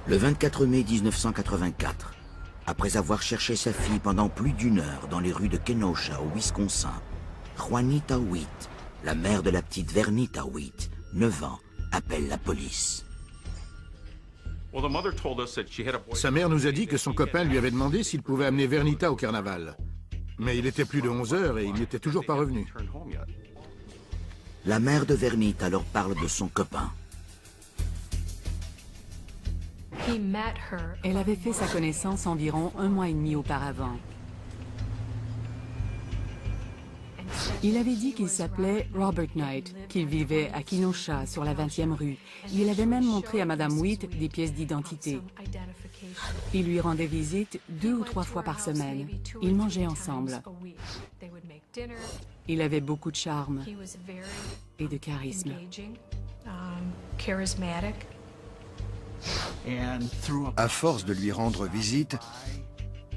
Le 24 mai 1984, après avoir cherché sa fille pendant plus d'1 heure dans les rues de Kenosha au Wisconsin, Juanita Witt, la mère de la petite Vernita Witt, 9 ans, appelle la police. Sa mère nous a dit que son copain lui avait demandé s'il pouvait amener Vernita au carnaval. Mais il était plus de 11 heures et il n'était toujours pas revenu. La mère de Vernita leur parle de son copain. Elle avait fait sa connaissance environ 1 mois et demi auparavant. Il avait dit qu'il s'appelait Robert Knight, qu'il vivait à Kenosha, sur la 20e rue. Il avait même montré à Madame Witt des pièces d'identité. Il lui rendait visite 2 ou 3 fois par semaine. Ils mangeaient ensemble. Il avait beaucoup de charme et de charisme. À force de lui rendre visite,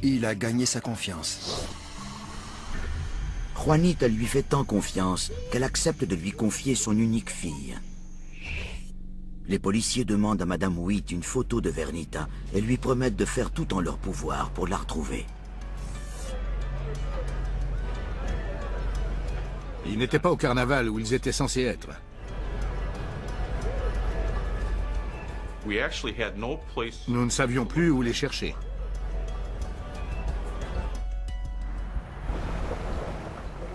il a gagné sa confiance. Juanita lui fait tant confiance qu'elle accepte de lui confier son unique fille. Les policiers demandent à Madame Witt une photo de Vernita et lui promettent de faire tout en leur pouvoir pour la retrouver. Ils n'étaient pas au carnaval où ils étaient censés être. Nous ne savions plus où les chercher.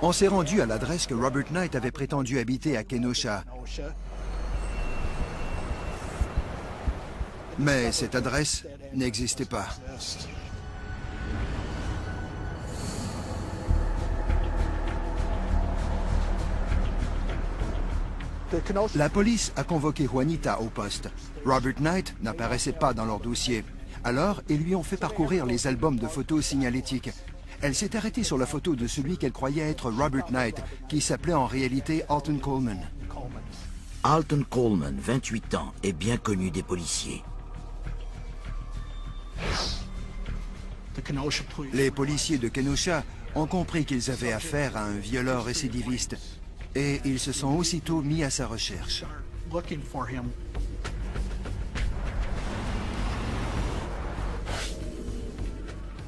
On s'est rendu à l'adresse que Robert Knight avait prétendu habiter à Kenosha. Mais cette adresse n'existait pas. La police a convoqué Juanita au poste. Robert Knight n'apparaissait pas dans leur dossier. Alors, ils lui ont fait parcourir les albums de photos signalétiques. Elle s'est arrêtée sur la photo de celui qu'elle croyait être Robert Knight, qui s'appelait en réalité Alton Coleman. Alton Coleman, 28 ans, est bien connu des policiers. Les policiers de Kenosha ont compris qu'ils avaient affaire à un violeur récidiviste et ils se sont aussitôt mis à sa recherche.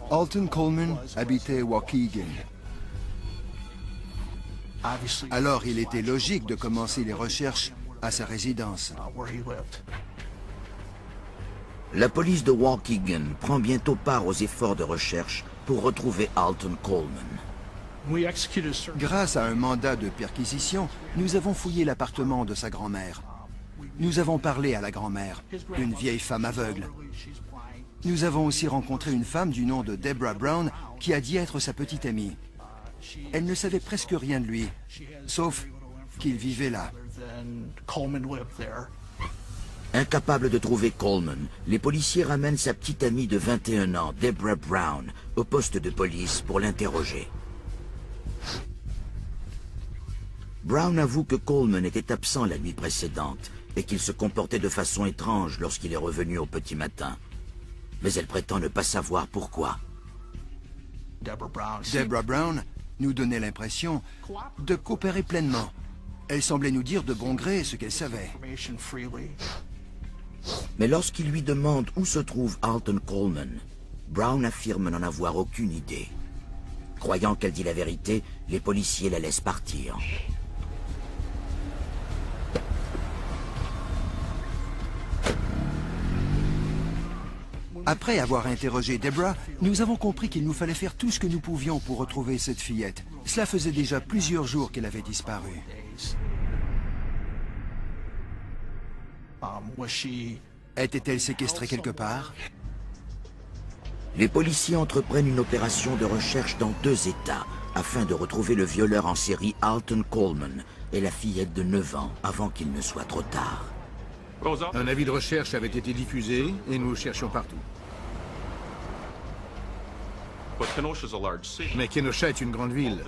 Alton Coleman habitait Waukegan. Alors il était logique de commencer les recherches à sa résidence. La police de Waukegan prend bientôt part aux efforts de recherche pour retrouver Alton Coleman. Grâce à un mandat de perquisition, nous avons fouillé l'appartement de sa grand-mère. Nous avons parlé à la grand-mère, une vieille femme aveugle. Nous avons aussi rencontré une femme du nom de Deborah Brown qui a dit être sa petite amie. Elle ne savait presque rien de lui, sauf qu'il vivait là. Incapables de trouver Coleman, les policiers ramènent sa petite amie de 21 ans, Deborah Brown, au poste de police pour l'interroger. Brown avoue que Coleman était absent la nuit précédente et qu'il se comportait de façon étrange lorsqu'il est revenu au petit matin. Mais elle prétend ne pas savoir pourquoi. Deborah Brown nous donnait l'impression de coopérer pleinement. Elle semblait nous dire de bon gré ce qu'elle savait. Mais lorsqu'il lui demande où se trouve Alton Coleman, Brown affirme n'en avoir aucune idée. Croyant qu'elle dit la vérité, les policiers la laissent partir. Après avoir interrogé Deborah, nous avons compris qu'il nous fallait faire tout ce que nous pouvions pour retrouver cette fillette. Cela faisait déjà plusieurs jours qu'elle avait disparu. Était-elle séquestrée quelque part? Les policiers entreprennent une opération de recherche dans 2 États afin de retrouver le violeur en série Alton Coleman et la fillette de 9 ans avant qu'il ne soit trop tard. Un avis de recherche avait été diffusé et nous cherchions partout. Mais Kenosha est une grande ville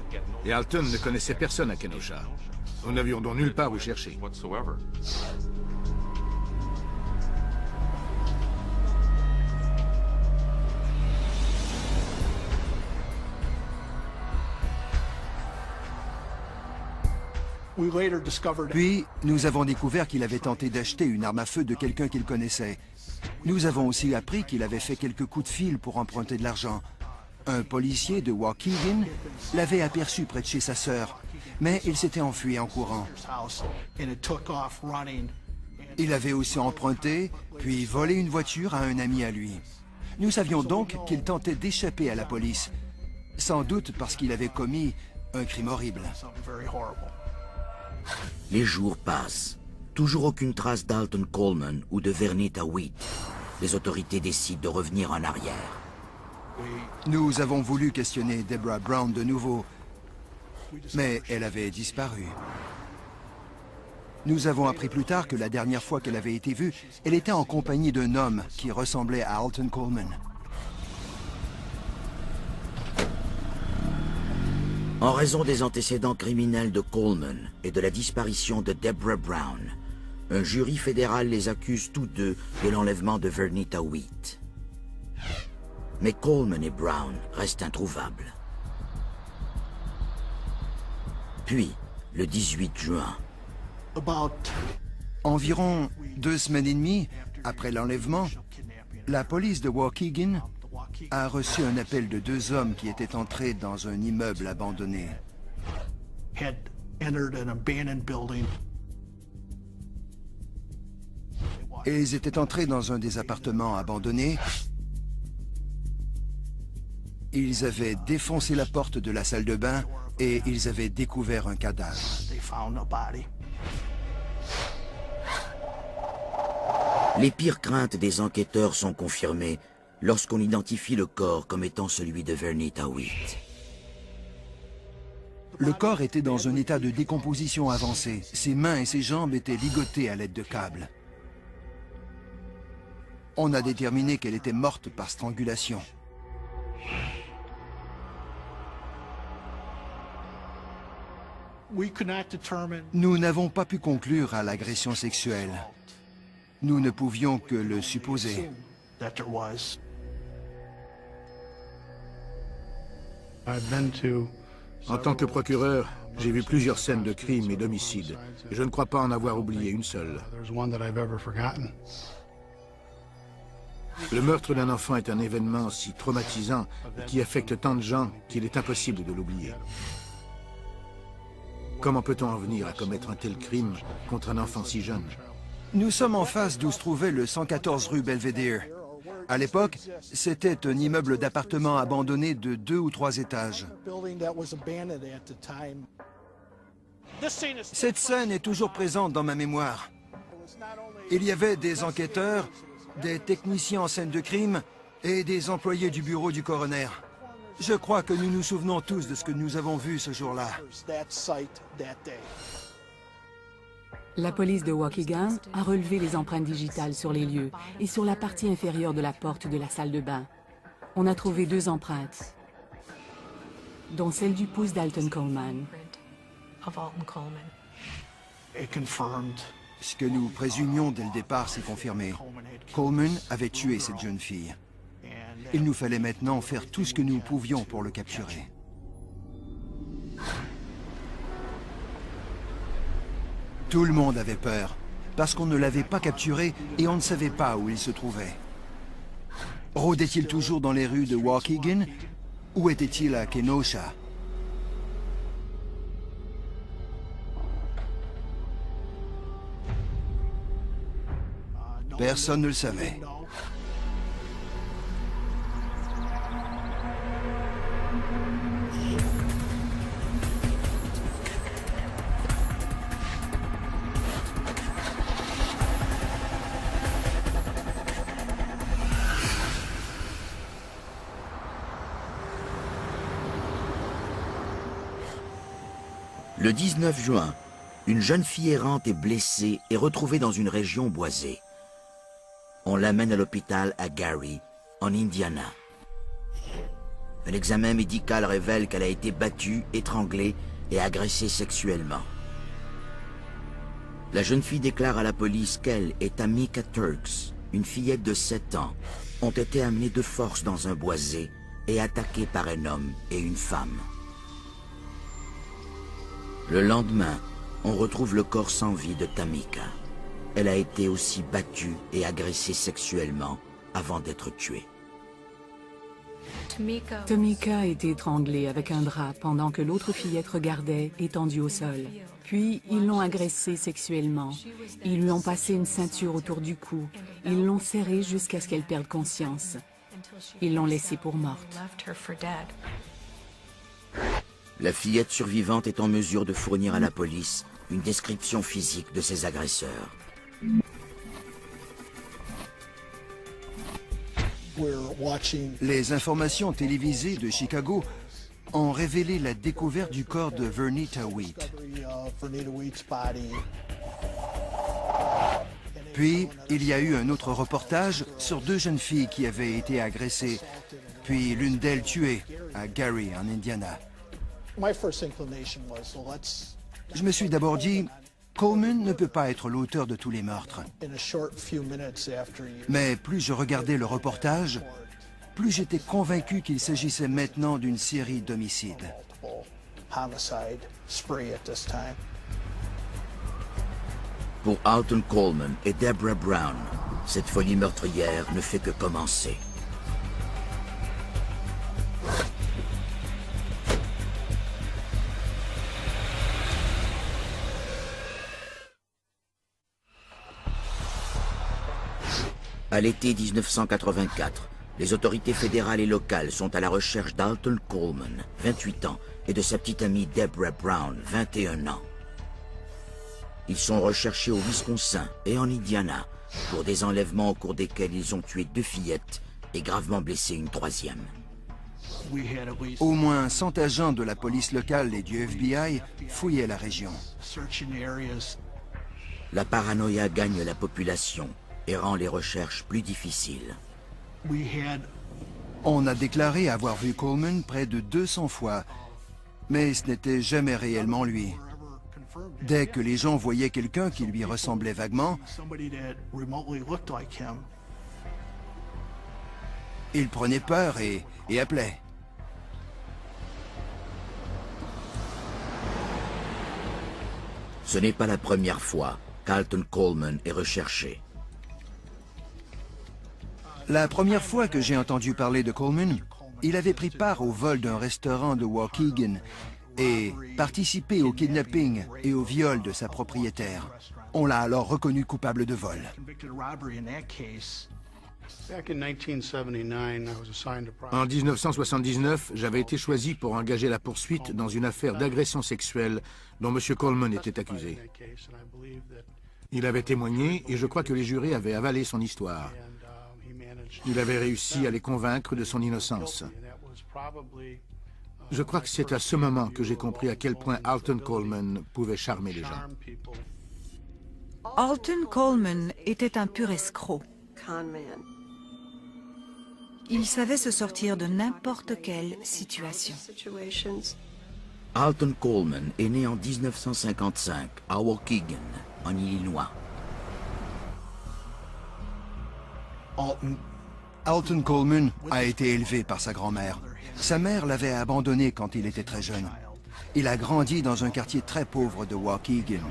et Alton ne connaissait personne à Kenosha. Nous n'avions donc nulle part où chercher. Puis, nous avons découvert qu'il avait tenté d'acheter une arme à feu de quelqu'un qu'il connaissait. Nous avons aussi appris qu'il avait fait quelques coups de fil pour emprunter de l'argent. Un policier de Waukegan l'avait aperçu près de chez sa sœur, mais il s'était enfui en courant. Il avait aussi emprunté, puis volé une voiture à un ami à lui. Nous savions donc qu'il tentait d'échapper à la police, sans doute parce qu'il avait commis un crime horrible. Les jours passent. Toujours aucune trace d'Alton Coleman ou de Vernita Witt. Les autorités décident de revenir en arrière. Nous avons voulu questionner Deborah Brown de nouveau, mais elle avait disparu. Nous avons appris plus tard que la dernière fois qu'elle avait été vue, elle était en compagnie d'un homme qui ressemblait à Alton Coleman. En raison des antécédents criminels de Coleman et de la disparition de Deborah Brown, un jury fédéral les accuse tous deux de l'enlèvement de Vernita Witt. Mais Coleman et Brown restent introuvables. Puis, le 18 juin, Environ 2 semaines et demie après l'enlèvement, la police de Waukegan a reçu un appel de 2 hommes qui étaient entrés dans un immeuble abandonné. Et ils étaient entrés dans un des appartements abandonnés. Ils avaient défoncé la porte de la salle de bain et ils avaient découvert un cadavre. les pires craintes des enquêteurs sont confirmées lorsqu'on identifie le corps comme étant celui de Vernita Witt. Le corps était dans un état de décomposition avancée. Ses mains et ses jambes étaient ligotées à l'aide de câbles. On a déterminé qu'elle était morte par strangulation. Nous n'avons pas pu conclure à l'agression sexuelle. Nous ne pouvions que le supposer. En tant que procureur, j'ai vu plusieurs scènes de crimes et d'homicides. Et je ne crois pas en avoir oublié une seule. Le meurtre d'un enfant est un événement si traumatisant et qui affecte tant de gens qu'il est impossible de l'oublier. Comment peut-on en venir à commettre un tel crime contre un enfant si jeune? Nous sommes en face d'où se trouvait le 114 rue Belvedere. À l'époque, c'était un immeuble d'appartements abandonné de 2 ou 3 étages. Cette scène est toujours présente dans ma mémoire. Il y avait des enquêteurs, des techniciens en scène de crime et des employés du bureau du coroner. Je crois que nous nous souvenons tous de ce que nous avons vu ce jour-là. La police de Waukegan a relevé les empreintes digitales sur les lieux et sur la partie inférieure de la porte de la salle de bain. On a trouvé 2 empreintes, dont celle du pouce d'Alton Coleman. Ce que nous présumions dès le départ s'est confirmé. Coleman avait tué cette jeune fille. Il nous fallait maintenant faire tout ce que nous pouvions pour le capturer. Tout le monde avait peur, parce qu'on ne l'avait pas capturé et on ne savait pas où il se trouvait. Rôdait-il toujours dans les rues de Waukegan ou était-il à Kenosha? Personne ne le savait. Le 19 juin, une jeune fille errante et blessée est retrouvée dans une région boisée. On l'amène à l'hôpital à Gary, en Indiana. Un examen médical révèle qu'elle a été battue, étranglée et agressée sexuellement. La jeune fille déclare à la police qu'elle et Tamika Turks, une fillette de 7 ans, ont été amenées de force dans un boisé et attaquées par un homme et une femme. Le lendemain, on retrouve le corps sans vie de Tamika. Elle a été aussi battue et agressée sexuellement avant d'être tuée. Tomika a été étranglée avec un drap pendant que l'autre fillette regardait, étendue au sol. Puis, ils l'ont agressée sexuellement. Ils lui ont passé une ceinture autour du cou. Ils l'ont serrée jusqu'à ce qu'elle perde conscience. Ils l'ont laissée pour morte. La fillette survivante est en mesure de fournir à la police une description physique de ses agresseurs. Les informations télévisées de Chicago ont révélé la découverte du corps de Vernita Wheat. Puis, il y a eu un autre reportage sur 2 jeunes filles qui avaient été agressées, puis l'une d'elles tuée à Gary, en Indiana. Je me suis d'abord dit, Coleman ne peut pas être l'auteur de tous les meurtres. Mais plus je regardais le reportage, plus j'étais convaincu qu'il s'agissait maintenant d'une série d'homicides. Pour Alton Coleman et Deborah Brown, cette folie meurtrière ne fait que commencer. À l'été 1984, les autorités fédérales et locales sont à la recherche d'Alton Coleman, 28 ans, et de sa petite amie Deborah Brown, 21 ans. Ils sont recherchés au Wisconsin et en Indiana pour des enlèvements au cours desquels ils ont tué 2 fillettes et gravement blessé une 3e. Au moins 100 agents de la police locale et du FBI fouillaient la région. La paranoïa gagne la population et rend les recherches plus difficiles. On a déclaré avoir vu Coleman près de 200 fois, mais ce n'était jamais réellement lui. Dès que les gens voyaient quelqu'un qui lui ressemblait vaguement, ils prenaient peur et appelaient. Ce n'est pas la première fois qu'Alton Coleman est recherché. La première fois que j'ai entendu parler de Coleman, il avait pris part au vol d'un restaurant de Waukegan et participé au kidnapping et au viol de sa propriétaire. On l'a alors reconnu coupable de vol. En 1979, j'avais été choisi pour engager la poursuite dans une affaire d'agression sexuelle dont M. Coleman était accusé. Il avait témoigné et je crois que les jurés avaient avalé son histoire. Il avait réussi à les convaincre de son innocence. Je crois que c'est à ce moment que j'ai compris à quel point Alton Coleman pouvait charmer les gens. Alton Coleman était un pur escroc. Il savait se sortir de n'importe quelle situation. Alton Coleman est né en 1955 à Waukegan, en Illinois. Alton Coleman a été élevé par sa grand-mère. Sa mère l'avait abandonné quand il était très jeune. Il a grandi dans un quartier très pauvre de Waukegan.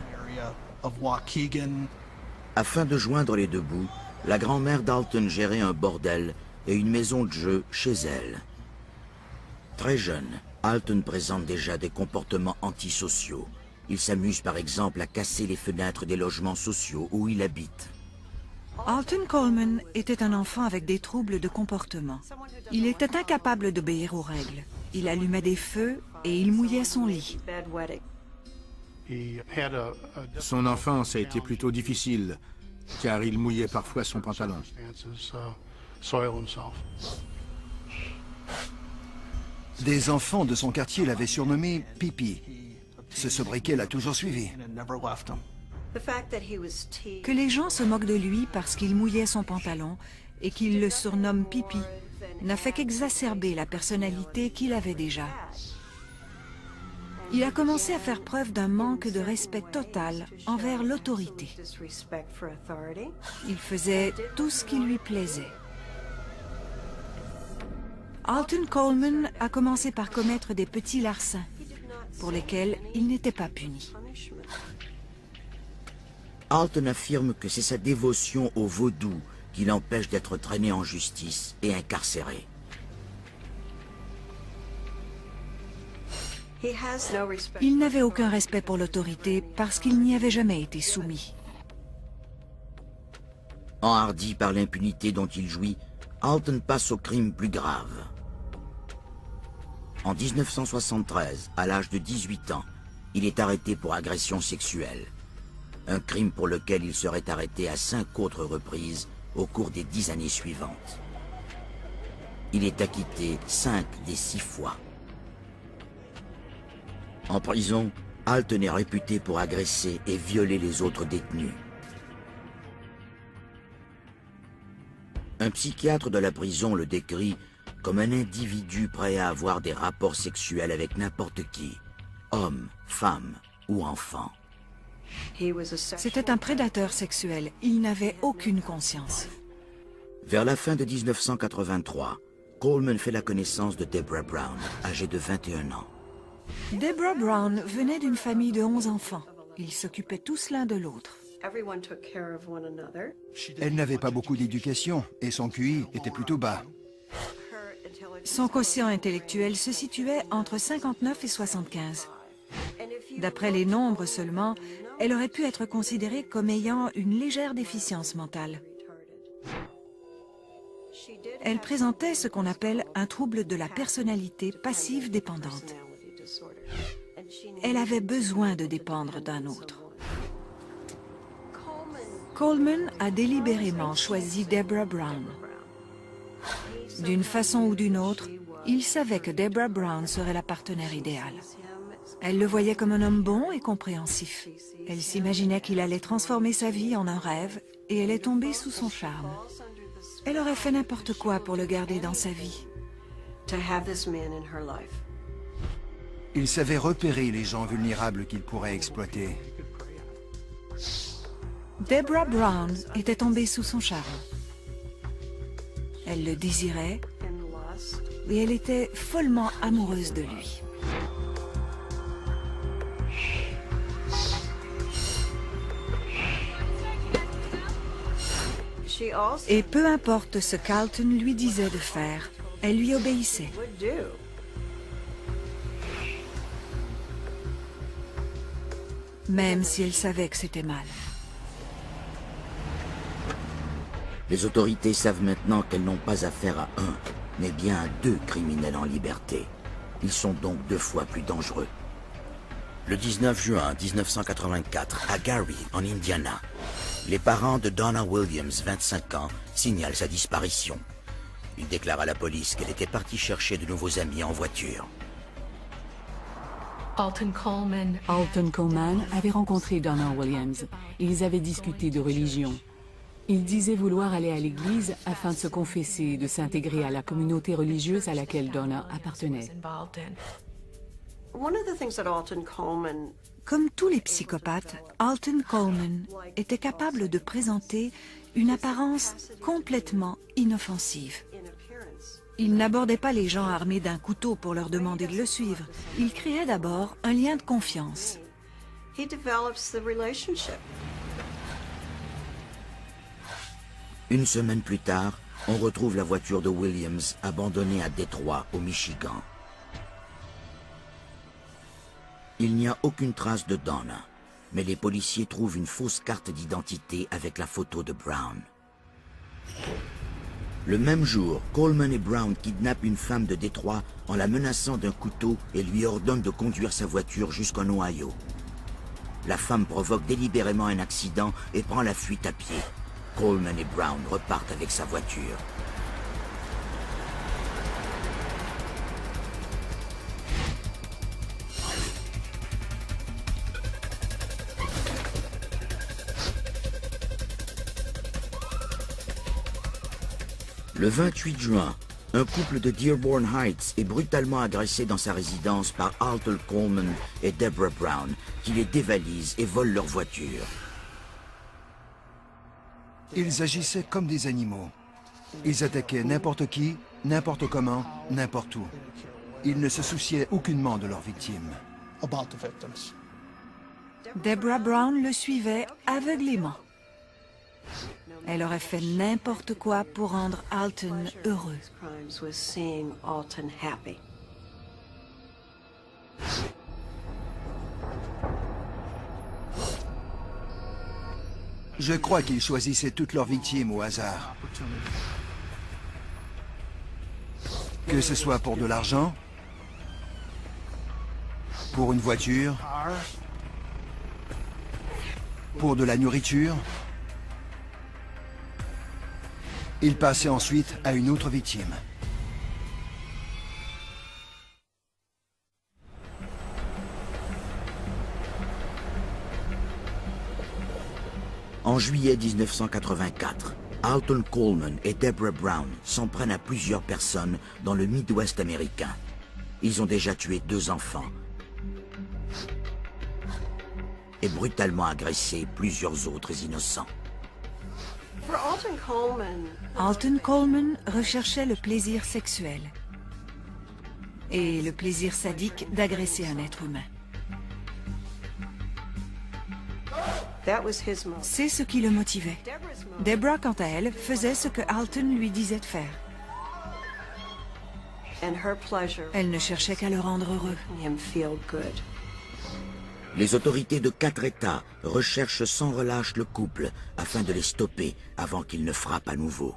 Afin de joindre les 2 bouts, la grand-mère d'Alton gérait un bordel et une maison de jeu chez elle. Très jeune, Alton présente déjà des comportements antisociaux. Il s'amuse par exemple à casser les fenêtres des logements sociaux où il habite. Alton Coleman était un enfant avec des troubles de comportement. Il était incapable d'obéir aux règles. Il allumait des feux et il mouillait son lit. Son enfance a été plutôt difficile, car il mouillait parfois son pantalon. Des enfants de son quartier l'avaient surnommé Pipi. Ce sobriquet l'a toujours suivi. Que les gens se moquent de lui parce qu'il mouillait son pantalon et qu'ils le surnomment Pipi n'a fait qu'exacerber la personnalité qu'il avait déjà. Il a commencé à faire preuve d'un manque de respect total envers l'autorité. Il faisait tout ce qui lui plaisait. Alton Coleman a commencé par commettre des petits larcins pour lesquels il n'était pas puni. Alton affirme que c'est sa dévotion au vaudou qui l'empêche d'être traîné en justice et incarcéré. Il n'avait aucun respect pour l'autorité parce qu'il n'y avait jamais été soumis. Enhardi par l'impunité dont il jouit, Alton passe au crime plus grave. En 1973, à l'âge de 18 ans, il est arrêté pour agression sexuelle. Un crime pour lequel il serait arrêté à 5 autres reprises au cours des 10 années suivantes. Il est acquitté 5 des 6 fois. En prison, Alton est réputé pour agresser et violer les autres détenus. Un psychiatre de la prison le décrit comme un individu prêt à avoir des rapports sexuels avec n'importe qui, homme, femme ou enfant. C'était un prédateur sexuel. Il n'avait aucune conscience. Vers la fin de 1983, Coleman fait la connaissance de Deborah Brown, âgée de 21 ans. Deborah Brown venait d'une famille de 11 enfants. Ils s'occupaient tous l'un de l'autre. Elle n'avait pas beaucoup d'éducation et son QI était plutôt bas. Son quotient intellectuel se situait entre 59 et 75. D'après les nombres seulement, elle aurait pu être considérée comme ayant une légère déficience mentale. Elle présentait ce qu'on appelle un trouble de la personnalité passive dépendante. Elle avait besoin de dépendre d'un autre. Coleman a délibérément choisi Deborah Brown. D'une façon ou d'une autre, il savait que Deborah Brown serait la partenaire idéale. Elle le voyait comme un homme bon et compréhensif. Elle s'imaginait qu'il allait transformer sa vie en un rêve et elle est tombée sous son charme. Elle aurait fait n'importe quoi pour le garder dans sa vie. Il savait repérer les gens vulnérables qu'il pourrait exploiter. Deborah Brown était tombée sous son charme. Elle le désirait et elle était follement amoureuse de lui. Et peu importe ce qu'Alton lui disait de faire, elle lui obéissait. Même si elle savait que c'était mal. Les autorités savent maintenant qu'elles n'ont pas affaire à un, mais bien à 2 criminels en liberté. Ils sont donc 2 fois plus dangereux. Le 19 juin 1984, à Gary, en Indiana, les parents de Donna Williams, 25 ans, signalent sa disparition. Ils déclarent à la police qu'elle était partie chercher de nouveaux amis en voiture. Alton Coleman avait rencontré Donna Williams. Ils avaient discuté de religion. Il disait vouloir aller à l'église afin de se confesser et de s'intégrer à la communauté religieuse à laquelle Donna appartenait. Comme tous les psychopathes, Alton Coleman était capable de présenter une apparence complètement inoffensive. Il n'abordait pas les gens armés d'un couteau pour leur demander de le suivre. Il créait d'abord un lien de confiance. Une semaine plus tard, on retrouve la voiture de Williams abandonnée à Détroit, au Michigan. Il n'y a aucune trace de Donna, mais les policiers trouvent une fausse carte d'identité avec la photo de Brown. Le même jour, Coleman et Brown kidnappent une femme de Détroit en la menaçant d'un couteau et lui ordonnent de conduire sa voiture jusqu'en Ohio. La femme provoque délibérément un accident et prend la fuite à pied. Coleman et Brown repartent avec sa voiture. Le 28 juin, un couple de Dearborn Heights est brutalement agressé dans sa résidence par Alton Coleman et Deborah Brown, qui les dévalisent et volent leur voiture. Ils agissaient comme des animaux. Ils attaquaient n'importe qui, n'importe comment, n'importe où. Ils ne se souciaient aucunement de leurs victimes. Deborah Brown le suivait aveuglément. Elle aurait fait n'importe quoi pour rendre Alton heureux. Je crois qu'ils choisissaient toutes leurs victimes au hasard. Que ce soit pour de l'argent, pour une voiture, pour de la nourriture. Il passait ensuite à une autre victime. En juillet 1984, Alton Coleman et Deborah Brown s'en prennent à plusieurs personnes dans le Midwest américain. Ils ont déjà tué 2 enfants et brutalement agressé plusieurs autres innocents. Alton Coleman recherchait le plaisir sexuel et le plaisir sadique d'agresser un être humain. C'est ce qui le motivait. Deborah, quant à elle, faisait ce que Alton lui disait de faire. Elle ne cherchait qu'à le rendre heureux. Les autorités de 4 États recherchent sans relâche le couple afin de les stopper avant qu'ils ne frappent à nouveau.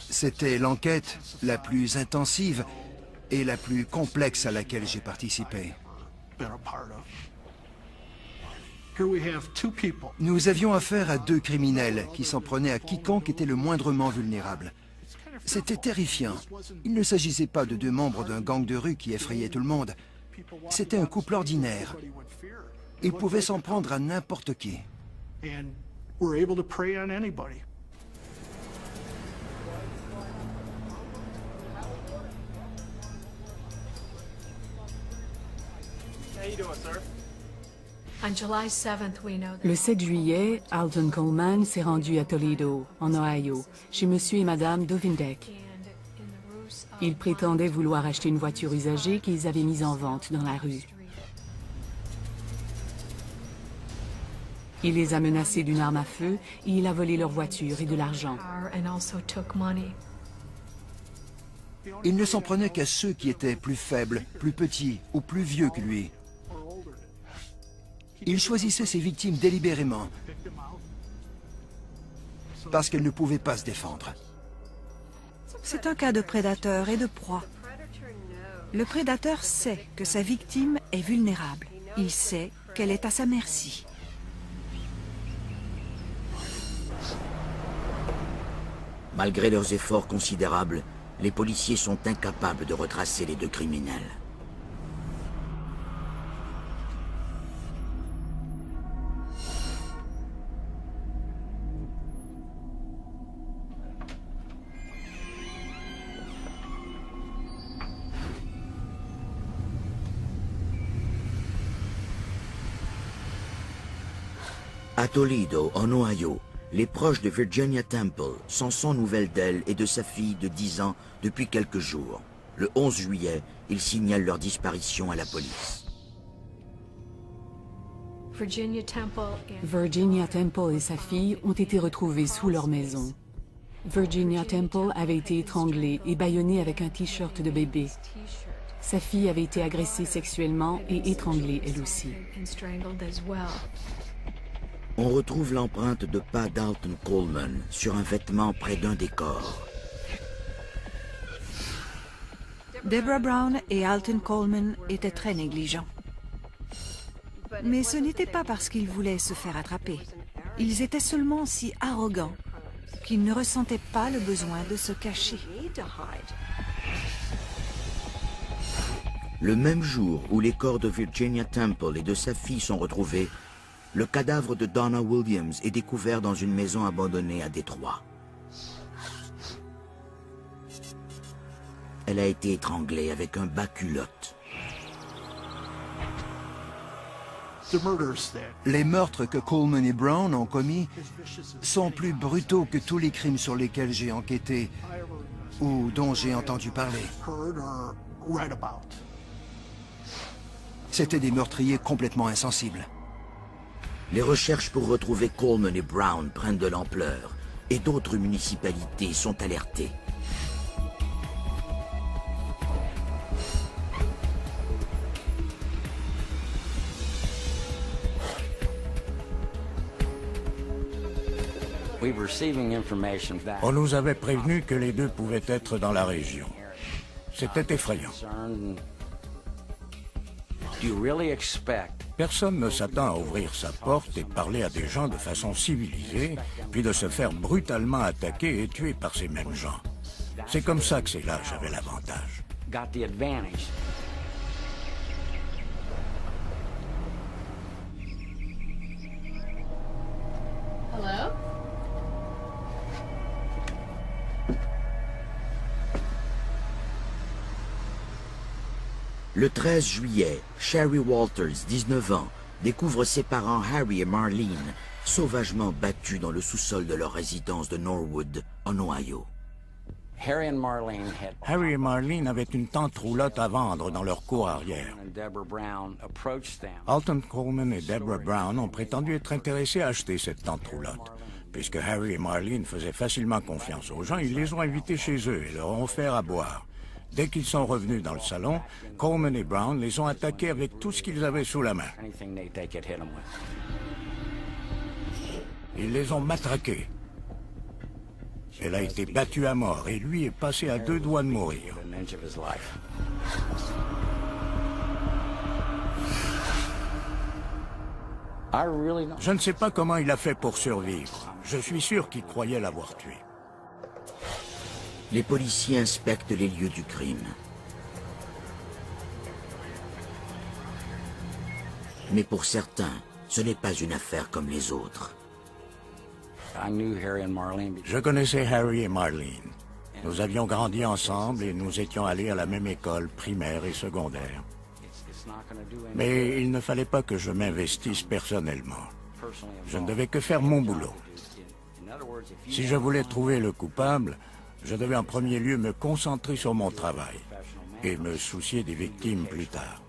C'était l'enquête la plus intensive et la plus complexe à laquelle j'ai participé. Nous avions affaire à 2 criminels qui s'en prenaient à quiconque était le moindrement vulnérable. C'était terrifiant. Il ne s'agissait pas de 2 membres d'un gang de rue qui effrayaient tout le monde. C'était un couple ordinaire. Ils pouvaient s'en prendre à n'importe qui. Le 7 juillet, Alton Coleman s'est rendu à Toledo, en Ohio, chez monsieur et madame Dovindek. Ils prétendaient vouloir acheter une voiture usagée qu'ils avaient mise en vente dans la rue. Il les a menacés d'une arme à feu et il a volé leur voiture et de l'argent. Il ne s'en prenait qu'à ceux qui étaient plus faibles, plus petits ou plus vieux que lui. Il choisissait ses victimes délibérément parce qu'elles ne pouvaient pas se défendre. C'est un cas de prédateur et de proie. Le prédateur sait que sa victime est vulnérable. Il sait qu'elle est à sa merci. Malgré leurs efforts considérables, les policiers sont incapables de retracer les 2 criminels. À Toledo, en Ohio, les proches de Virginia Temple sont sans nouvelles d'elle et de sa fille de 10 ans depuis quelques jours. Le 11 juillet, ils signalent leur disparition à la police. Virginia Temple et sa fille ont été retrouvés sous leur maison. Virginia Temple avait été étranglée et bâillonnée avec un t-shirt de bébé. Sa fille avait été agressée sexuellement et étranglée elle aussi. On retrouve l'empreinte de pas d'Alton Coleman sur un vêtement près d'un des corps. Deborah Brown et Alton Coleman étaient très négligents. Mais ce n'était pas parce qu'ils voulaient se faire attraper. Ils étaient seulement si arrogants qu'ils ne ressentaient pas le besoin de se cacher. Le même jour où les corps de Virginia Temple et de sa fille sont retrouvés, le cadavre de Donna Williams est découvert dans une maison abandonnée à Détroit. Elle a été étranglée avec un bas-culotte. Les meurtres que Coleman et Brown ont commis sont plus brutaux que tous les crimes sur lesquels j'ai enquêté ou dont j'ai entendu parler. C'étaient des meurtriers complètement insensibles. Les recherches pour retrouver Coleman et Brown prennent de l'ampleur et d'autres municipalités sont alertées. On nous avait prévenu que les deux pouvaient être dans la région. C'était effrayant. Personne ne s'attend à ouvrir sa porte et parler à des gens de façon civilisée, puis de se faire brutalement attaquer et tuer par ces mêmes gens. C'est comme ça que ces lâches avaient l'avantage. Hello? Le 13 juillet, Sherry Walters, 19 ans, découvre ses parents Harry et Marlene sauvagement battus dans le sous-sol de leur résidence de Norwood, en Ohio. Harry et Marlene avaient une tente roulotte à vendre dans leur cour arrière. Alton Coleman et Deborah Brown ont prétendu être intéressés à acheter cette tente roulotte. Puisque Harry et Marlene faisaient facilement confiance aux gens, ils les ont invités chez eux et leur ont offert à boire. Dès qu'ils sont revenus dans le salon, Coleman et Brown les ont attaqués avec tout ce qu'ils avaient sous la main. Ils les ont matraqués. Elle a été battue à mort et lui est passé à 2 doigts de mourir. Je ne sais pas comment il a fait pour survivre. Je suis sûr qu'il croyait l'avoir tué. Les policiers inspectent les lieux du crime. Mais pour certains, ce n'est pas une affaire comme les autres. Je connaissais Harry et Marlene. Nous avions grandi ensemble et nous étions allés à la même école primaire et secondaire. Mais il ne fallait pas que je m'investisse personnellement. Je ne devais que faire mon boulot. Si je voulais trouver le coupable, je devais en premier lieu me concentrer sur mon travail et me soucier des victimes plus tard.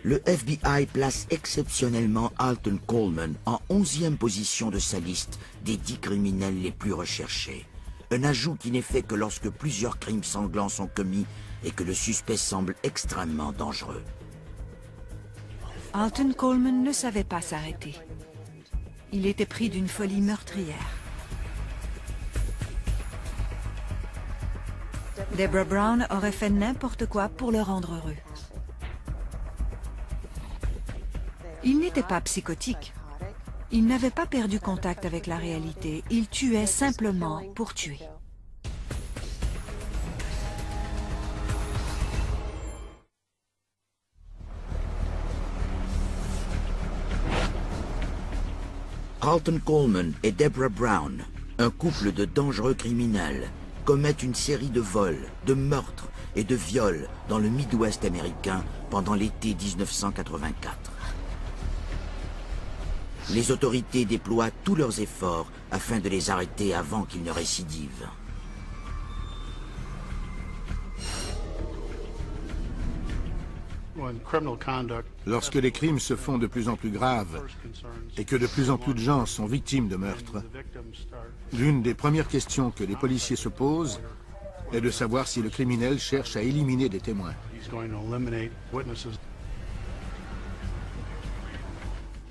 Le FBI place exceptionnellement Alton Coleman en 11e position de sa liste des 10 criminels les plus recherchés. Un ajout qui n'est fait que lorsque plusieurs crimes sanglants sont commis et que le suspect semble extrêmement dangereux. Alton Coleman ne savait pas s'arrêter. Il était pris d'une folie meurtrière. Deborah Brown aurait fait n'importe quoi pour le rendre heureux. Il n'était pas psychotique. Il n'avait pas perdu contact avec la réalité. Il tuait simplement pour tuer. Alton Coleman et Deborah Brown, un couple de dangereux criminels, commettent une série de vols, de meurtres et de viols dans le Midwest américain pendant l'été 1984. Les autorités déploient tous leurs efforts afin de les arrêter avant qu'ils ne récidivent. Lorsque les crimes se font de plus en plus graves et que de plus en plus de gens sont victimes de meurtres, l'une des premières questions que les policiers se posent est de savoir si le criminel cherche à éliminer des témoins.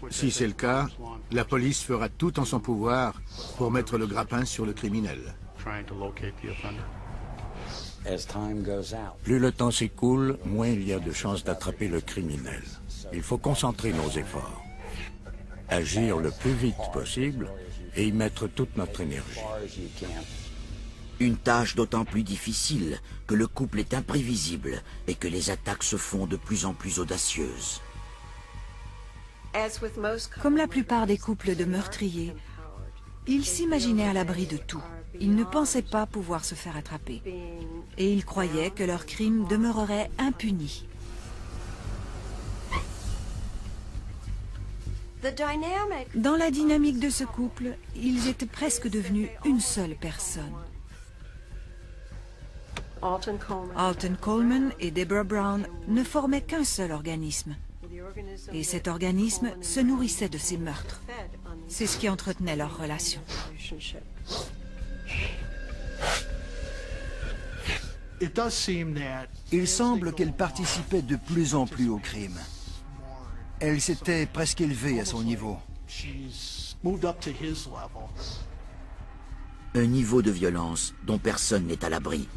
Si c'est le cas, la police fera tout en son pouvoir pour mettre le grappin sur le criminel. Plus le temps s'écoule, moins il y a de chances d'attraper le criminel. Il faut concentrer nos efforts, agir le plus vite possible et y mettre toute notre énergie. Une tâche d'autant plus difficile que le couple est imprévisible et que les attaques se font de plus en plus audacieuses. Comme la plupart des couples de meurtriers, ils s'imaginaient à l'abri de tout. Ils ne pensaient pas pouvoir se faire attraper. Et ils croyaient que leurs crimes demeureraient impunis. Dans la dynamique de ce couple, ils étaient presque devenus une seule personne. Alton Coleman et Deborah Brown ne formaient qu'un seul organisme. Et cet organisme se nourrissait de ces meurtres. C'est ce qui entretenait leur relation. Il semble qu'elle participait de plus en plus au crime. Elle s'était presque élevée à son niveau. Un niveau de violence dont personne n'est à l'abri.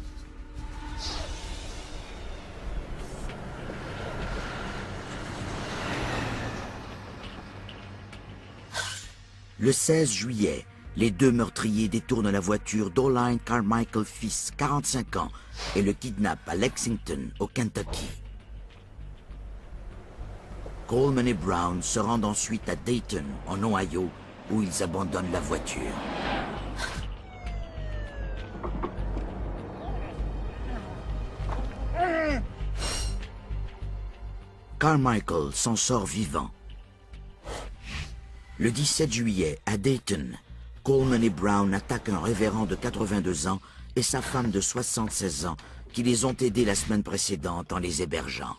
Le 16 juillet, les deux meurtriers détournent la voiture d'Oline Carmichael fils, 45 ans, et le kidnappent à Lexington, au Kentucky. Coleman et Brown se rendent ensuite à Dayton, en Ohio, où ils abandonnent la voiture. Carmichael s'en sort vivant. Le 17 juillet, à Dayton, Coleman et Brown attaquent un révérend de 82 ans et sa femme de 76 ans qui les ont aidés la semaine précédente en les hébergeant.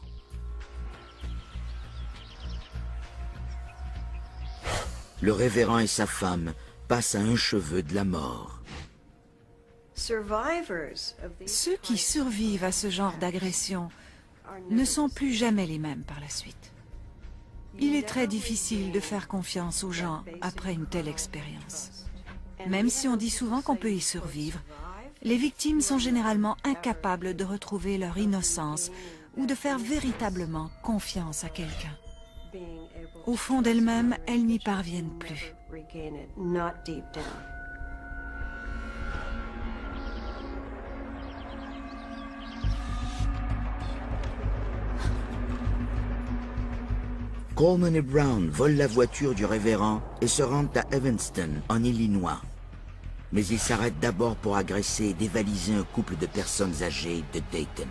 Le révérend et sa femme passent à un cheveu de la mort. Ceux qui survivent à ce genre d'agression ne sont plus jamais les mêmes par la suite. Il est très difficile de faire confiance aux gens après une telle expérience. Même si on dit souvent qu'on peut y survivre, les victimes sont généralement incapables de retrouver leur innocence ou de faire véritablement confiance à quelqu'un. Au fond d'elles-mêmes, elles n'y parviennent plus. Coleman et Brown volent la voiture du révérend et se rendent à Evanston, en Illinois. Mais ils s'arrêtent d'abord pour agresser et dévaliser un couple de personnes âgées de Dayton.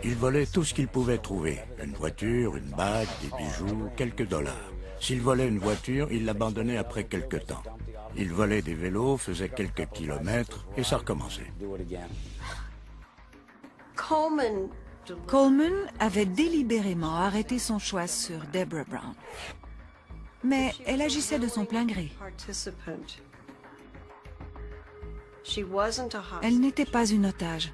Ils volaient tout ce qu'ils pouvaient trouver. Une voiture, une bague, des bijoux, quelques dollars. S'ils volaient une voiture, ils l'abandonnaient après quelque temps. Ils volaient des vélos, faisaient quelques kilomètres et ça recommençait. Coleman avait délibérément arrêté son choix sur Deborah Brown. Mais elle agissait de son plein gré. Elle n'était pas une otage.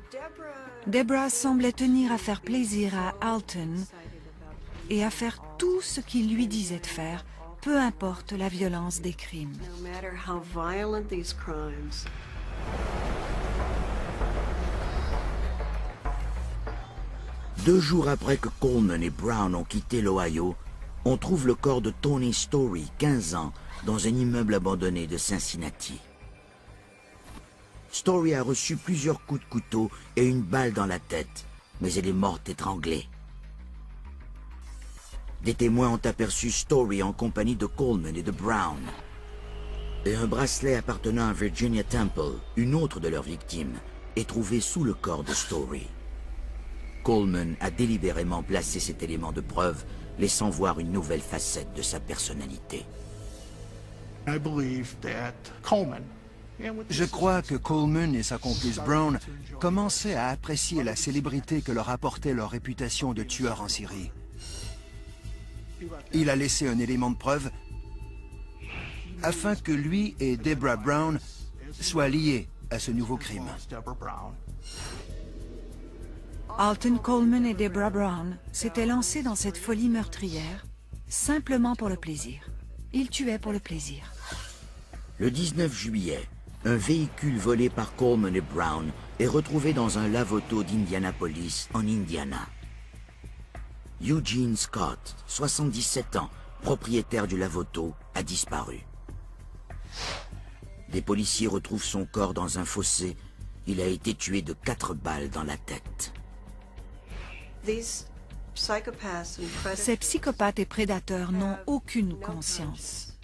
Deborah semblait tenir à faire plaisir à Alton et à faire tout ce qu'il lui disait de faire, peu importe la violence des crimes. Deux jours après que Coleman et Brown ont quitté l'Ohio, on trouve le corps de Tony Story, 15 ans, dans un immeuble abandonné de Cincinnati. Story a reçu plusieurs coups de couteau et une balle dans la tête, mais elle est morte étranglée. Des témoins ont aperçu Story en compagnie de Coleman et de Brown. Et un bracelet appartenant à Virginia Temple, une autre de leurs victimes, est trouvé sous le corps de Story. Coleman a délibérément placé cet élément de preuve, laissant voir une nouvelle facette de sa personnalité. Je crois que Coleman et sa complice Brown commençaient à apprécier la célébrité que leur apportait leur réputation de tueur en série. Il a laissé un élément de preuve afin que lui et Deborah Brown soient liés à ce nouveau crime. Alton Coleman et Deborah Brown s'étaient lancés dans cette folie meurtrière simplement pour le plaisir. Ils tuaient pour le plaisir. Le 19 juillet, un véhicule volé par Coleman et Brown est retrouvé dans un lave-auto d'Indianapolis, en Indiana. Eugene Scott, 77 ans, propriétaire du lave-auto, a disparu. Des policiers retrouvent son corps dans un fossé. Il a été tué de 4 balles dans la tête. Ces psychopathes et prédateurs n'ont aucune conscience.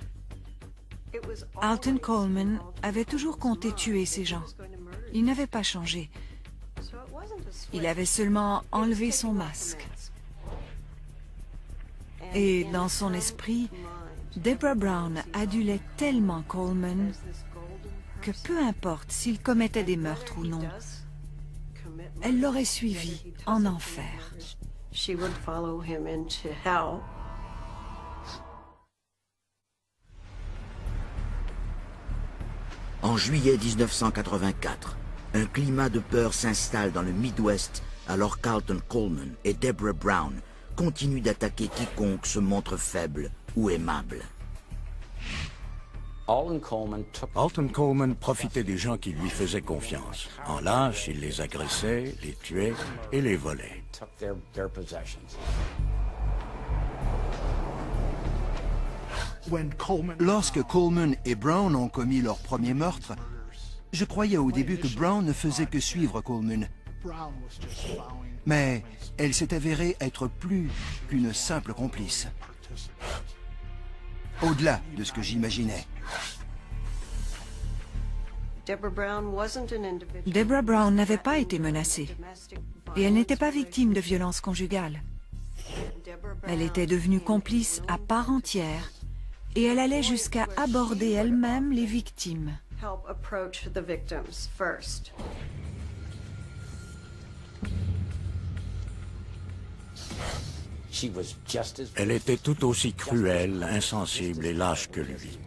Alton Coleman avait toujours compté tuer ces gens. Il n'avait pas changé. Il avait seulement enlevé son masque. Et dans son esprit, Deborah Brown adulait tellement Coleman que peu importe s'il commettait des meurtres ou non, elle l'aurait suivi en enfer. She would follow him into hell. En juillet 1984, un climat de peur s'installe dans le Midwest alors qu'Alton Coleman et Deborah Brown continuent d'attaquer quiconque se montre faible ou aimable. Alton Coleman profitait des gens qui lui faisaient confiance. En lâche, il les agressait, les tuait et les volait. Lorsque Coleman et Brown ont commis leur premier meurtre, je croyais au début que Brown ne faisait que suivre Coleman. Mais elle s'est avérée être plus qu'une simple complice. Au-delà de ce que j'imaginais. Deborah Brown n'avait pas été menacée et elle n'était pas victime de violences conjugales. Elle était devenue complice à part entière et elle allait jusqu'à aborder elle-même les victimes. Elle était tout aussi cruelle, insensible et lâche que lui.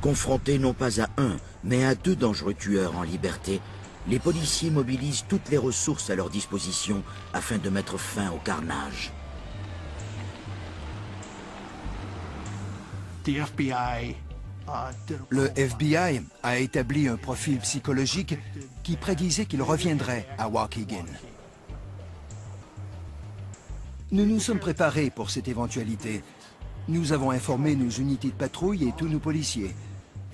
Confrontés non pas à un, mais à deux dangereux tueurs en liberté, les policiers mobilisent toutes les ressources à leur disposition afin de mettre fin au carnage. Le FBI a établi un profil psychologique qui prédisait qu'il reviendrait à Waukegan. Nous nous sommes préparés pour cette éventualité. Nous avons informé nos unités de patrouille et tous nos policiers.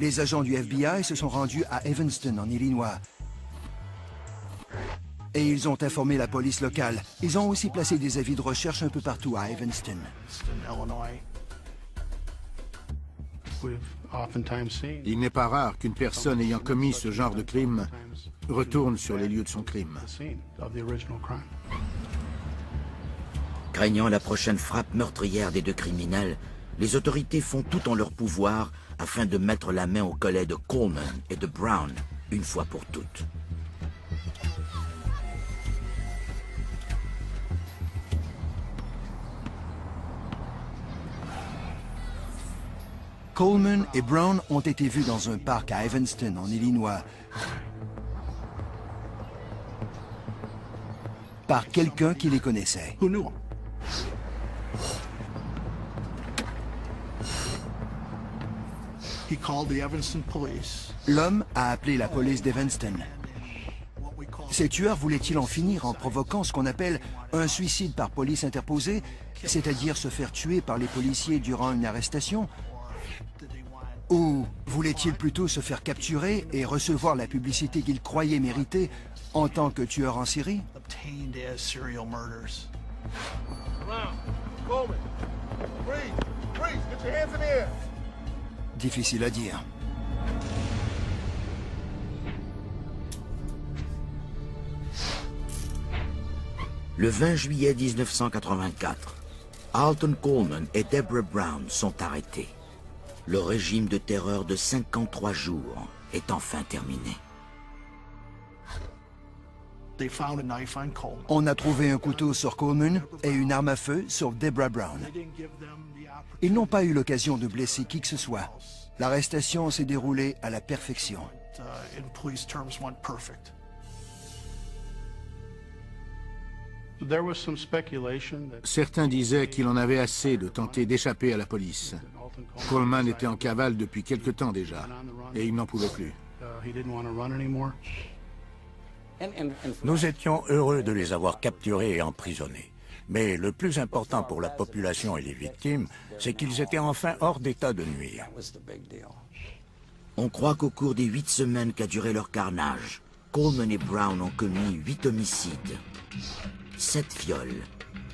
Les agents du FBI se sont rendus à Evanston, en Illinois. Et ils ont informé la police locale. Ils ont aussi placé des avis de recherche un peu partout à Evanston. Il n'est pas rare qu'une personne ayant commis ce genre de crime retourne sur les lieux de son crime. Craignant la prochaine frappe meurtrière des deux criminels, les autorités font tout en leur pouvoir afin de mettre la main au collet de Coleman et de Brown une fois pour toutes. Coleman et Brown ont été vus dans un parc à Evanston, en Illinois, par quelqu'un qui les connaissait. L'homme a appelé la police d'Evanston. Ces tueurs voulaient-ils en finir en provoquant ce qu'on appelle un suicide par police interposée, c'est-à-dire se faire tuer par les policiers durant une arrestation? Ou voulaient-ils plutôt se faire capturer et recevoir la publicité qu'ils croyaient mériter en tant que tueurs en série? Difficile à dire. Le 20 juillet 1984, Alton Coleman et Deborah Brown sont arrêtés. Le régime de terreur de 53 jours est enfin terminé. On a trouvé un couteau sur Coleman et une arme à feu sur Deborah Brown. Ils n'ont pas eu l'occasion de blesser qui que ce soit. L'arrestation s'est déroulée à la perfection. Certains disaient qu'il en avait assez de tenter d'échapper à la police. Coleman était en cavale depuis quelque temps déjà, et il n'en pouvait plus. Nous étions heureux de les avoir capturés et emprisonnés. Mais le plus important pour la population et les victimes, c'est qu'ils étaient enfin hors d'état de nuire. On croit qu'au cours des 8 semaines qu'a duré leur carnage, Coleman et Brown ont commis 8 homicides, 7 viols,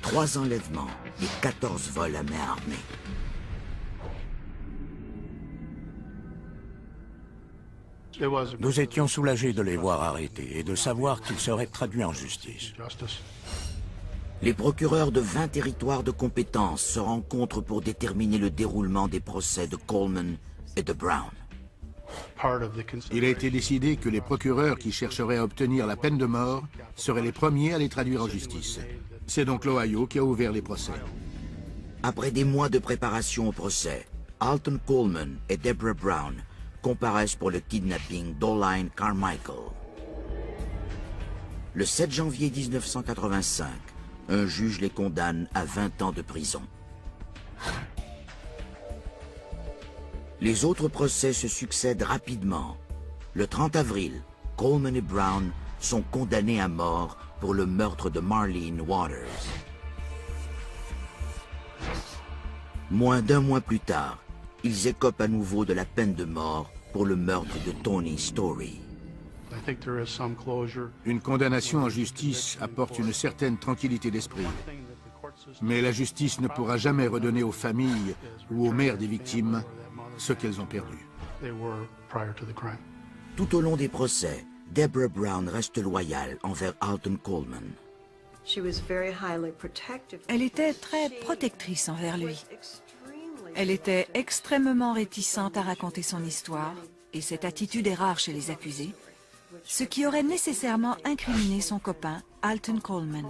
3 enlèvements et 14 vols à main armée. Nous étions soulagés de les voir arrêtés et de savoir qu'ils seraient traduits en justice. Les procureurs de 20 territoires de compétence se rencontrent pour déterminer le déroulement des procès de Coleman et de Brown. Il a été décidé que les procureurs qui chercheraient à obtenir la peine de mort seraient les premiers à les traduire en justice. C'est donc l'Ohio qui a ouvert les procès. Après des mois de préparation au procès, Alton Coleman et Deborah Brown comparaissent pour le kidnapping d'Oline Carmichael. Le 7 janvier 1985, un juge les condamne à 20 ans de prison. Les autres procès se succèdent rapidement. Le 30 avril, Coleman et Brown sont condamnés à mort pour le meurtre de Marlene Waters. Moins d'un mois plus tard, ils écopent à nouveau de la peine de mort pour le meurtre de Tony Story. Une condamnation en justice apporte une certaine tranquillité d'esprit. Mais la justice ne pourra jamais redonner aux familles ou aux mères des victimes ce qu'elles ont perdu. Tout au long des procès, Deborah Brown reste loyale envers Alton Coleman. Elle était très protectrice envers lui. Elle était extrêmement réticente à raconter son histoire, et cette attitude est rare chez les accusés, ce qui aurait nécessairement incriminé son copain, Alton Coleman.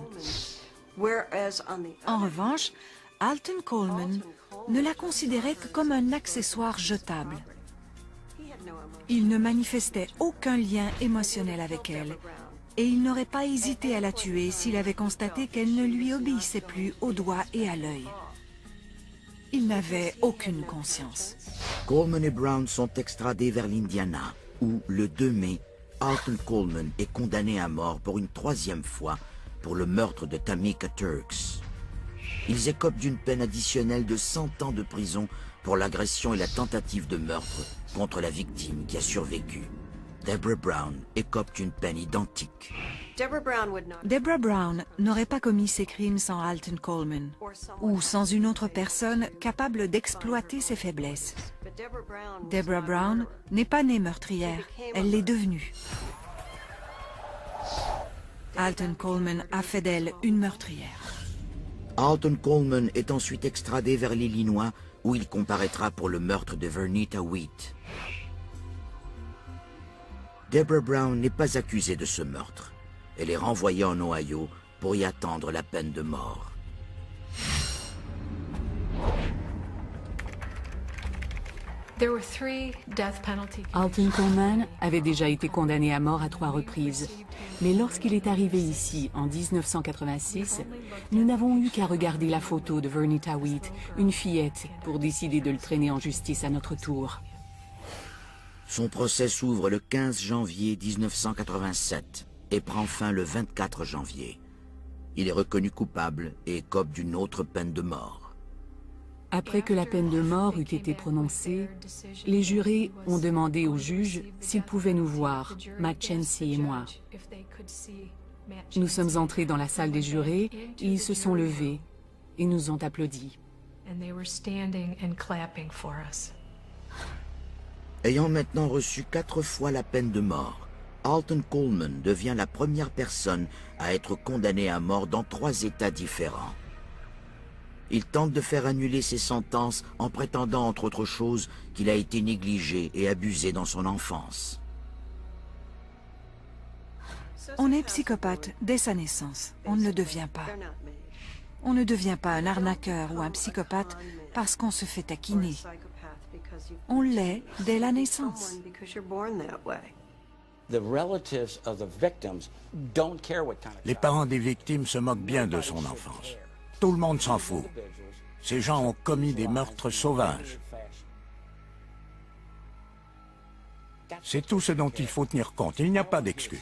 En revanche, Alton Coleman ne la considérait que comme un accessoire jetable. Il ne manifestait aucun lien émotionnel avec elle, et il n'aurait pas hésité à la tuer s'il avait constaté qu'elle ne lui obéissait plus au doigt et à l'œil. Il n'avait aucune conscience. Coleman et Brown sont extradés vers l'Indiana, où, le 2 mai, Alton Coleman est condamné à mort pour une 3e fois pour le meurtre de Tamika Turks. Ils écopent d'une peine additionnelle de 100 ans de prison pour l'agression et la tentative de meurtre contre la victime qui a survécu. Deborah Brown écope une peine identique. Deborah Brown n'aurait pas commis ces crimes sans Alton Coleman, ou sans une autre personne capable d'exploiter ses faiblesses. Deborah Brown n'est pas née meurtrière, elle l'est devenue. Alton Coleman a fait d'elle une meurtrière. Alton Coleman est ensuite extradé vers l'Illinois, où il comparaîtra pour le meurtre de Vernita Wheat. Deborah Brown n'est pas accusée de ce meurtre. Elle est renvoyée en Ohio pour y attendre la peine de mort. Alton Coleman avait déjà été condamné à mort à 3 reprises. Mais lorsqu'il est arrivé ici, en 1986, nous n'avons eu qu'à regarder la photo de Vernita Wheat, une fillette, pour décider de le traîner en justice à notre tour. Son procès s'ouvre le 15 janvier 1987 et prend fin le 24 janvier. Il est reconnu coupable et écope d'une autre peine de mort. Après que la peine de mort eut été prononcée, les jurés ont demandé au juge s'ils pouvaient nous voir, Matt Chancey et moi. Nous sommes entrés dans la salle des jurés et ils se sont levés et nous ont applaudi. Ayant maintenant reçu 4 fois la peine de mort, Alton Coleman devient la première personne à être condamnée à mort dans 3 États différents. Il tente de faire annuler ses sentences en prétendant, entre autres choses, qu'il a été négligé et abusé dans son enfance. On est psychopathe dès sa naissance. On ne le devient pas. On ne devient pas un arnaqueur ou un psychopathe parce qu'on se fait taquiner. On l'est dès la naissance. Les parents des victimes se moquent bien de son enfance. Tout le monde s'en fout. Ces gens ont commis des meurtres sauvages. C'est tout ce dont il faut tenir compte. Il n'y a pas d'excuse.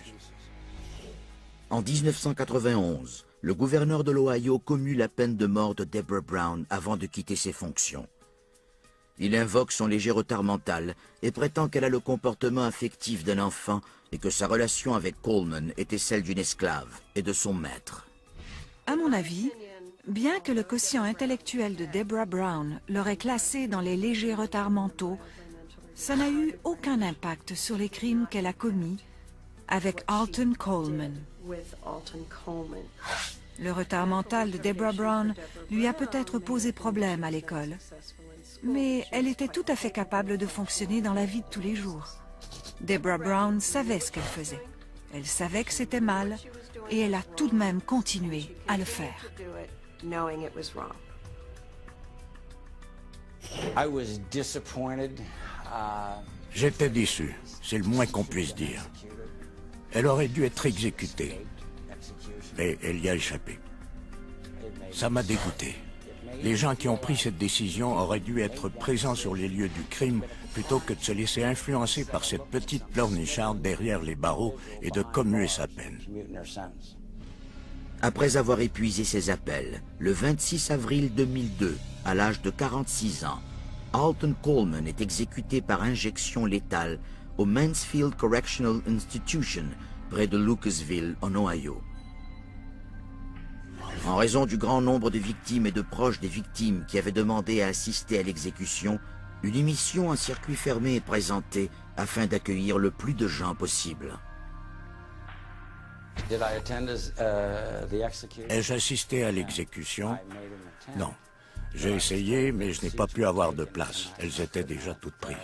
En 1991, le gouverneur de l'Ohio commue la peine de mort de Deborah Brown avant de quitter ses fonctions. Il invoque son léger retard mental et prétend qu'elle a le comportement affectif d'un enfant et que sa relation avec Coleman était celle d'une esclave et de son maître. À mon avis, bien que le quotient intellectuel de Deborah Brown l'aurait classée dans les légers retards mentaux, ça n'a eu aucun impact sur les crimes qu'elle a commis avec Alton Coleman. Le retard mental de Deborah Brown lui a peut-être posé problème à l'école, Mais elle était tout à fait capable de fonctionner dans la vie de tous les jours. Deborah Brown savait ce qu'elle faisait. Elle savait que c'était mal, et elle a tout de même continué à le faire. J'étais déçu, c'est le moins qu'on puisse dire. Elle aurait dû être exécutée, mais elle y a échappé. Ça m'a dégoûté. Les gens qui ont pris cette décision auraient dû être présents sur les lieux du crime plutôt que de se laisser influencer par cette petite pleurnicharde derrière les barreaux et de commuer sa peine. Après avoir épuisé ses appels, le 26 avril 2002, à l'âge de 46 ans, Alton Coleman est exécuté par injection létale au Mansfield Correctional Institution, près de Lucasville, en Ohio. En raison du grand nombre de victimes et de proches des victimes qui avaient demandé à assister à l'exécution, une émission en circuit fermé est présentée afin d'accueillir le plus de gens possible. Ai-je assisté à l'exécution? Non. J'ai essayé, mais je n'ai pas pu avoir de place. Elles étaient déjà toutes prises.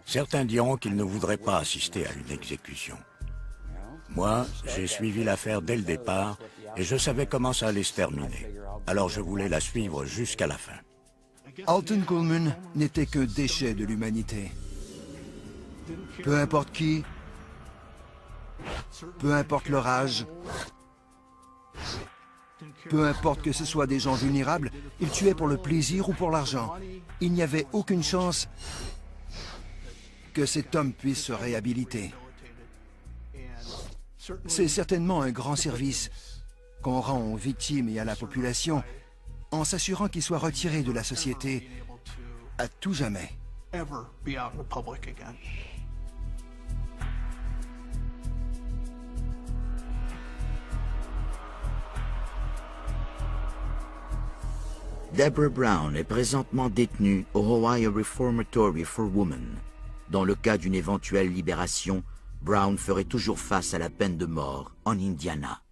Certains diront qu'ils ne voudraient pas assister à une exécution. Moi, j'ai suivi l'affaire dès le départ et je savais comment ça allait se terminer. Alors je voulais la suivre jusqu'à la fin. Alton Coleman n'était que déchet de l'humanité. Peu importe qui, peu importe leur âge, peu importe que ce soit des gens vulnérables, il tuait pour le plaisir ou pour l'argent. Il n'y avait aucune chance que cet homme puisse se réhabiliter. C'est certainement un grand service qu'on rend aux victimes et à la population en s'assurant qu'ils soient retirés de la société à tout jamais. Deborah Brown est présentement détenue au Ohio Reformatory for Women. Dans le cas d'une éventuelle libération, Brown ferait toujours face à la peine de mort en Indiana.